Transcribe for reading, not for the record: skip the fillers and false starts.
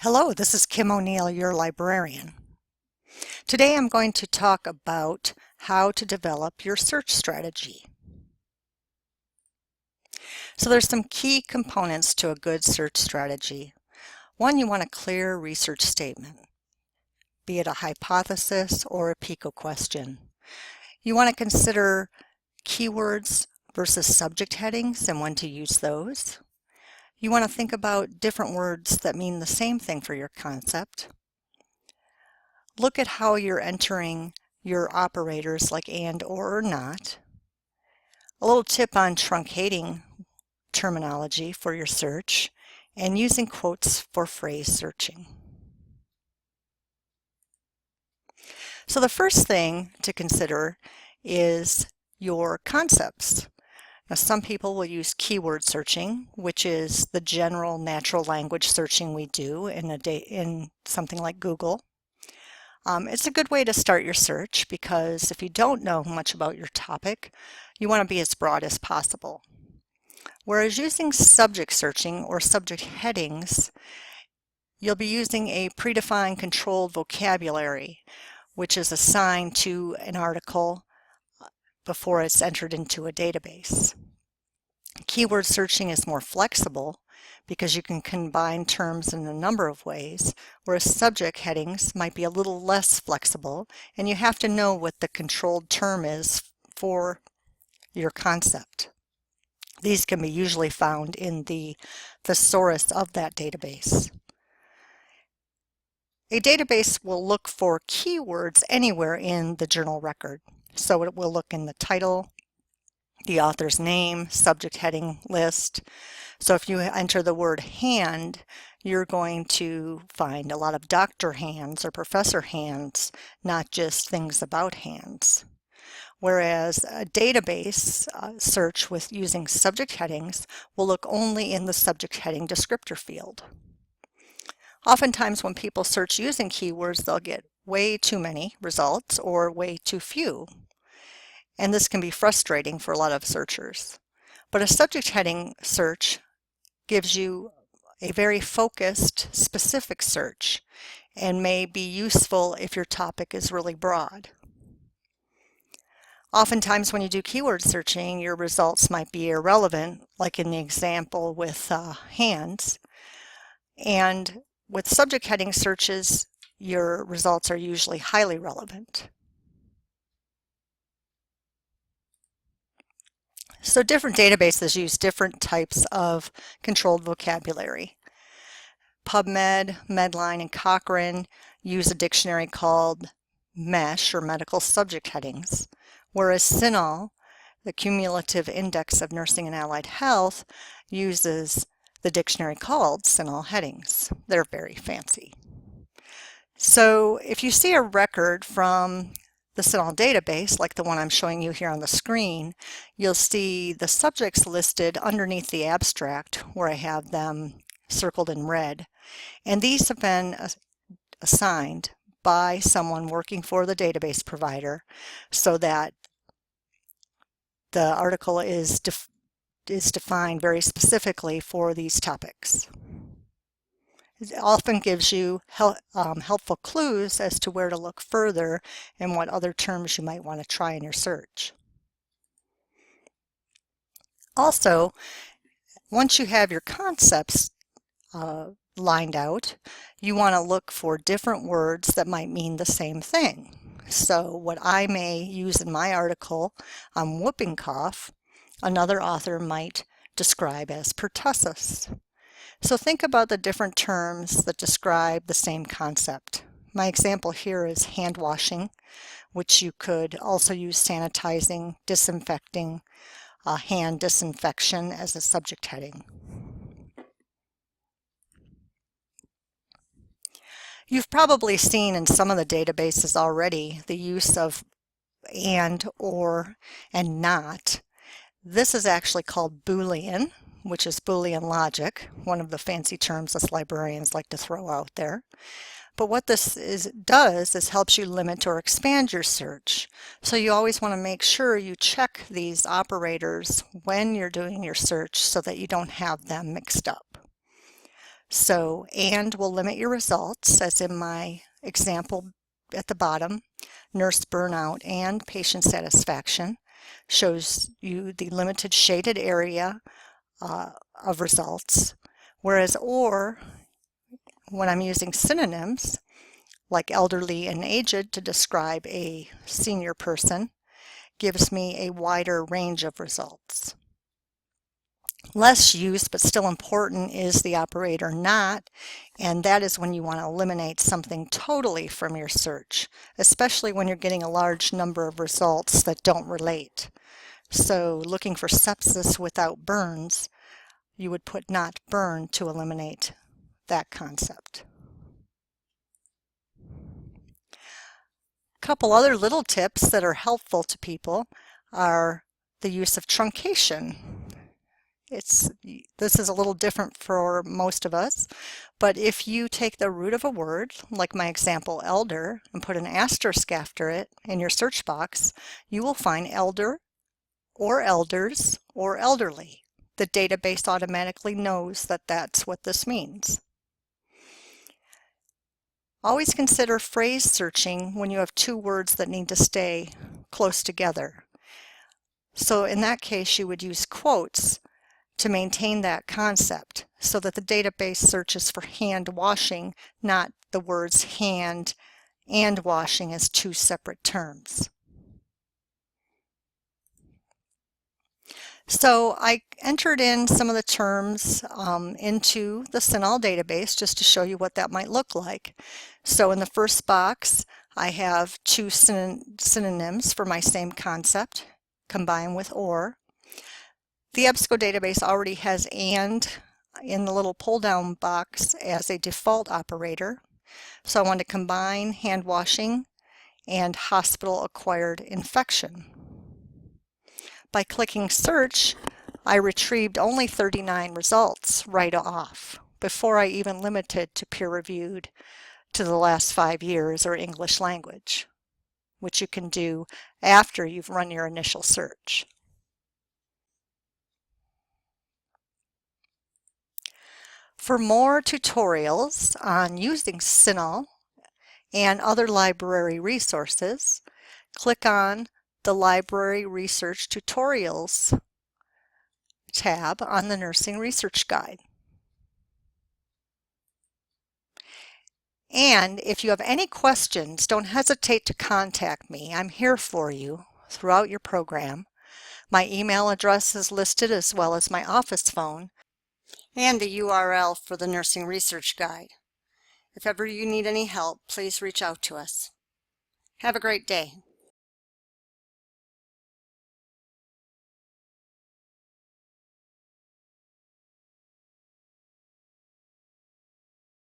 Hello, this is Kim O'Neill, your librarian. Today I'm going to talk about how to develop your search strategy. So there's some key components to a good search strategy. One, you want a clear research statement, be it a hypothesis or a PICO question. You want to consider keywords versus subject headings and when to use those. You want to think about different words that mean the same thing for your concept. Look at how you're entering your operators like and, or not. A little tip on truncating terminology for your search and using quotes for phrase searching. So the first thing to consider is your concepts. Now, some people will use keyword searching, which is the general natural language searching we do in something like Google. It's a good way to start your search because if you don't know much about your topic, you want to be as broad as possible. Whereas using subject searching or subject headings, you'll be using a predefined controlled vocabulary, which is assigned to an article before it's entered into a database. Keyword searching is more flexible because you can combine terms in a number of ways, whereas subject headings might be a little less flexible, and you have to know what the controlled term is for your concept. These can be usually found in the thesaurus of that database. A database will look for keywords anywhere in the journal record. So it will look in the title, the author's name, subject heading list. So if you enter the word hand, you're going to find a lot of doctor hands or professor hands, not just things about hands. Whereas a database search with using subject headings will look only in the subject heading descriptor field. Oftentimes when people search using keywords, they'll get way too many results or way too few. And this can be frustrating for a lot of searchers. But a subject heading search gives you a very focused, specific search and may be useful if your topic is really broad. Oftentimes when you do keyword searching, your results might be irrelevant, like in the example with hands. And with subject heading searches, your results are usually highly relevant. So different databases use different types of controlled vocabulary. PubMed, Medline, and Cochrane use a dictionary called MESH, or Medical Subject Headings, whereas CINAHL, the Cumulative Index of Nursing and Allied Health, uses the dictionary called CINAHL Headings. They're very fancy. So if you see a record from the CINAHL database, like the one I'm showing you here on the screen, you'll see the subjects listed underneath the abstract where I have them circled in red. And these have been assigned by someone working for the database provider so that the article is defined very specifically for these topics. It often gives you helpful clues as to where to look further and what other terms you might want to try in your search. Also, once you have your concepts lined out, you want to look for different words that might mean the same thing. So what I may use in my article on whooping cough, another author might describe as pertussis. So think about the different terms that describe the same concept. My example here is hand washing, which you could also use sanitizing, disinfecting, hand disinfection as a subject heading. You've probably seen in some of the databases already the use of and, or, and not. This is actually called Boolean, which is Boolean logic, one of the fancy terms us librarians like to throw out there. But what this does is helps you limit or expand your search. So you always want to make sure you check these operators when you're doing your search so that you don't have them mixed up. So, and will limit your results, as in my example at the bottom, nurse burnout and patient satisfaction, shows you the limited shaded area of results, whereas or, when I'm using synonyms, like elderly and aged to describe a senior person, gives me a wider range of results. Less used but still important is the operator not, and that is when you want to eliminate something totally from your search, especially when you're getting a large number of results that don't relate. So looking for sepsis without burns, you would put not burn to eliminate that concept. A couple other little tips that are helpful to people are the use of truncation. This is a little different for most of us, but if you take the root of a word, like my example elder, and put an asterisk after it in your search box, you will find elder or elders or elderly. The database automatically knows that that's what this means. Always consider phrase searching when you have two words that need to stay close together. So in that case, you would use quotes to maintain that concept so that the database searches for hand washing, not the words hand and washing as two separate terms. So I entered in some of the terms into the CINAHL database just to show you what that might look like. So in the first box, I have two synonyms for my same concept combined with or. The EBSCO database already has and in the little pull-down box as a default operator. So I want to combine hand washing and hospital-acquired infection. By clicking search, I retrieved only 39 results right off before I even limited to peer-reviewed to the last 5 years or English language, which you can do after you've run your initial search. For more tutorials on using CINAHL and other library resources, click on the Library Research Tutorials tab on the Nursing Research Guide. And if you have any questions, don't hesitate to contact me. I'm here for you throughout your program. My email address is listed as well as my office phone and the URL for the Nursing Research Guide. If ever you need any help, please reach out to us. Have a great day.